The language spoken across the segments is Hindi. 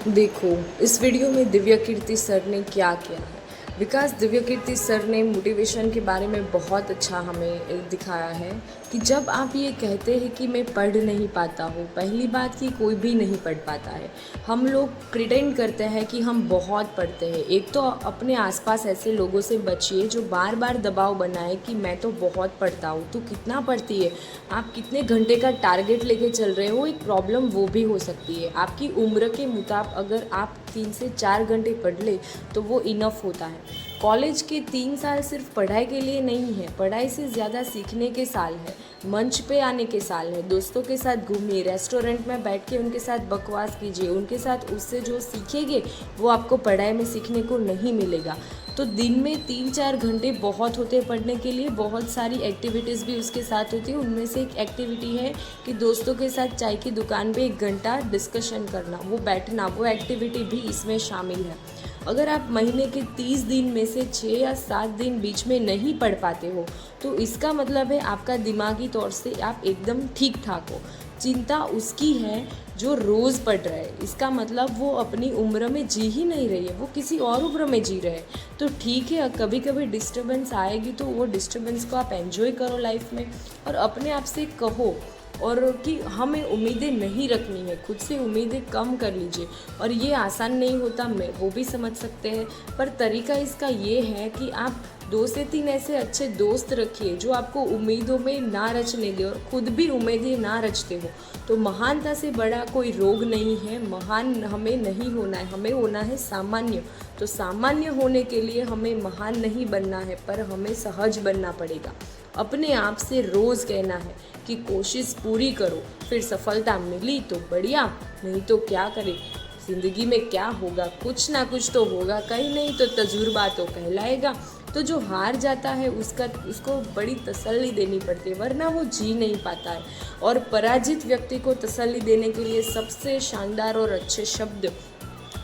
देखो, इस वीडियो में दिव्या कीर्ति सर ने क्या किया है। विकास दिव्या कीर्ति सर ने मोटिवेशन के बारे में बहुत अच्छा हमें दिखाया है कि जब आप ये कहते हैं कि मैं पढ़ नहीं पाता हूँ, पहली बात कि कोई भी नहीं पढ़ पाता है। हम लोग प्रिटेंड करते हैं कि हम बहुत पढ़ते हैं। एक तो अपने आसपास ऐसे लोगों से बचिए जो बार बार दबाव बनाए कि मैं तो बहुत पढ़ता हूँ, तू कितना पढ़ती है, आप कितने घंटे का टारगेट लेके चल रहे हो। एक प्रॉब्लम वो भी हो सकती है। आपकी उम्र के मुताबिक अगर आप 3 से 4 घंटे पढ़ ले तो वो इनफ होता है। कॉलेज के 3 साल सिर्फ पढ़ाई के लिए नहीं है, पढ़ाई से ज़्यादा सीखने के साल है, मंच पे आने के साल है। दोस्तों के साथ घूमिए, रेस्टोरेंट में बैठ के उनके साथ बकवास कीजिए, उनके साथ उससे जो सीखेंगे वो आपको पढ़ाई में सीखने को नहीं मिलेगा। तो दिन में 3-4 घंटे बहुत होते हैं पढ़ने के लिए। बहुत सारी एक्टिविटीज़ भी उसके साथ होती है। उनमें से एक एक्टिविटी है कि दोस्तों के साथ चाय की दुकान पे 1 घंटा डिस्कशन करना, वो बैठना, वो एक्टिविटी भी इसमें शामिल है। अगर आप महीने के 30 दिन में से 6 या 7 दिन बीच में नहीं पढ़ पाते हो तो इसका मतलब है आपका दिमागी तौर से आप एकदम ठीक ठाक हो। चिंता उसकी है जो रोज़ पढ़ रहा है। इसका मतलब वो अपनी उम्र में जी ही नहीं रही है, वो किसी और उम्र में जी रहे हैं। तो ठीक है, कभी कभी डिस्टर्बेंस आएगी तो वो डिस्टर्बेंस को आप एंजॉय करो लाइफ में, और अपने आप से कहो और कि हमें उम्मीदें नहीं रखनी है, खुद से उम्मीदें कम कर लीजिए। और ये आसान नहीं होता, मैं वो भी समझ सकते हैं, पर तरीका इसका ये है कि आप 2 से 3 ऐसे अच्छे दोस्त रखिए जो आपको उम्मीदों में ना रचने दे और खुद भी उम्मीदें ना रचते हो। तो महानता से बड़ा कोई रोग नहीं है। महान हमें नहीं होना है, हमें होना है सामान्य। तो सामान्य होने के लिए हमें महान नहीं बनना है, पर हमें सहज बनना पड़ेगा। अपने आप से रोज़ कहना है कि कोशिश पूरी करो, फिर सफलता मिली तो बढ़िया, नहीं तो क्या करें। ज़िंदगी में क्या होगा, कुछ ना कुछ तो होगा, कहीं नहीं तो तजुर्बा तो कहलाएगा। तो जो हार जाता है उसको बड़ी तसल्ली देनी पड़ती है, वरना वो जी नहीं पाता है। और पराजित व्यक्ति को तसल्ली देने के लिए सबसे शानदार और अच्छे शब्द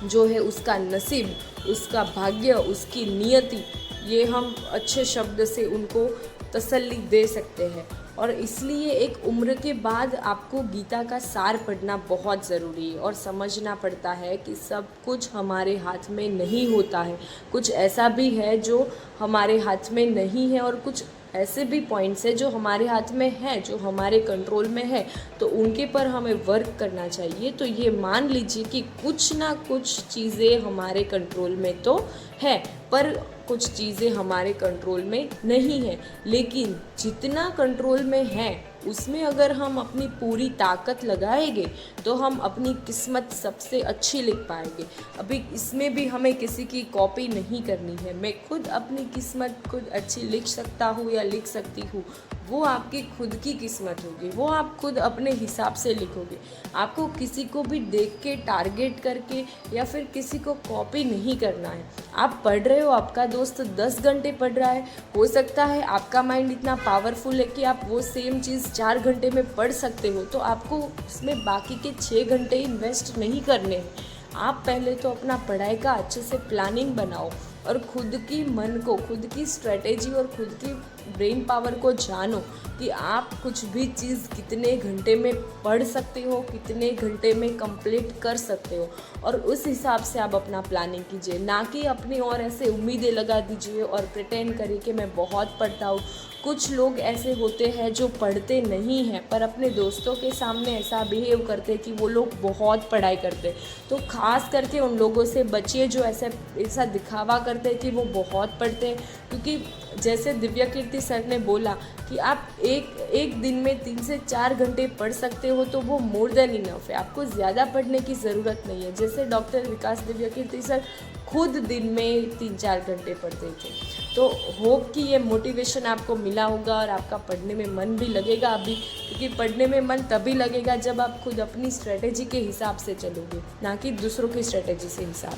जो है उसका नसीब, उसका भाग्य, उसकी नियति, ये हम अच्छे शब्द से उनको तसल्ली दे सकते हैं। और इसलिए एक उम्र के बाद आपको गीता का सार पढ़ना बहुत ज़रूरी है और समझना पड़ता है कि सब कुछ हमारे हाथ में नहीं होता है। कुछ ऐसा भी है जो हमारे हाथ में नहीं है और कुछ ऐसे भी पॉइंट्स है जो हमारे हाथ में है, जो हमारे कंट्रोल में है, तो उनके पर हमें वर्क करना चाहिए। तो ये मान लीजिए कि कुछ ना कुछ चीज़ें हमारे कंट्रोल में तो है, पर कुछ चीज़ें हमारे कंट्रोल में नहीं है। लेकिन जितना कंट्रोल में है उसमें अगर हम अपनी पूरी ताकत लगाएंगे तो हम अपनी किस्मत सबसे अच्छी लिख पाएंगे। अभी इसमें भी हमें किसी की कॉपी नहीं करनी है। मैं खुद अपनी किस्मत खुद अच्छी लिख सकता हूँ या लिख सकती हूँ, वो आपकी खुद की किस्मत होगी, वो आप खुद अपने हिसाब से लिखोगे। आपको किसी को भी देख के टारगेट करके या फिर किसी को कॉपी नहीं करना है। आप पढ़ रहे हो, आपका दोस्त 10 घंटे पढ़ रहा है, हो सकता है आपका माइंड इतना पावरफुल है कि आप वो सेम चीज़ 4 घंटे में पढ़ सकते हो, तो आपको उसमें बाकी के 6 घंटे इन्वेस्ट नहीं करने हैं। आप पहले तो अपना पढ़ाई का अच्छे से प्लानिंग बनाओ और खुद की मन को, खुद की स्ट्रेटेजी और खुद की ब्रेन पावर को जानो कि आप कुछ भी चीज़ कितने घंटे में पढ़ सकते हो, कितने घंटे में कंप्लीट कर सकते हो, और उस हिसाब से आप अपना प्लानिंग कीजिए। ना कि अपनी और ऐसे उम्मीदें लगा दीजिए और प्रिटेंड करिए कि मैं बहुत पढ़ता हूँ। कुछ लोग ऐसे होते हैं जो पढ़ते नहीं हैं पर अपने दोस्तों के सामने ऐसा बिहेव करते हैं कि वो लोग बहुत पढ़ाई करते हैं। तो ख़ास करके उन लोगों से बचिए जो ऐसा दिखावा करते हैं कि वो बहुत पढ़ते हैं। क्योंकि जैसे दिव्या कीर्ति सर ने बोला कि आप एक दिन में 3 से 4 घंटे पढ़ सकते हो तो वो मोर देन इनफ है। आपको ज़्यादा पढ़ने की ज़रूरत नहीं है। जैसे डॉक्टर विकास दिव्या कीर्ति सर खुद दिन में 3-4 घंटे पढ़ते थे। तो होप कि ये मोटिवेशन आपको मिला होगा और आपका पढ़ने में मन भी लगेगा अभी, क्योंकि पढ़ने में मन तभी लगेगा जब आप खुद अपनी स्ट्रेटेजी के हिसाब से चलोगे, ना कि दूसरों की स्ट्रेटेजी से हिसाब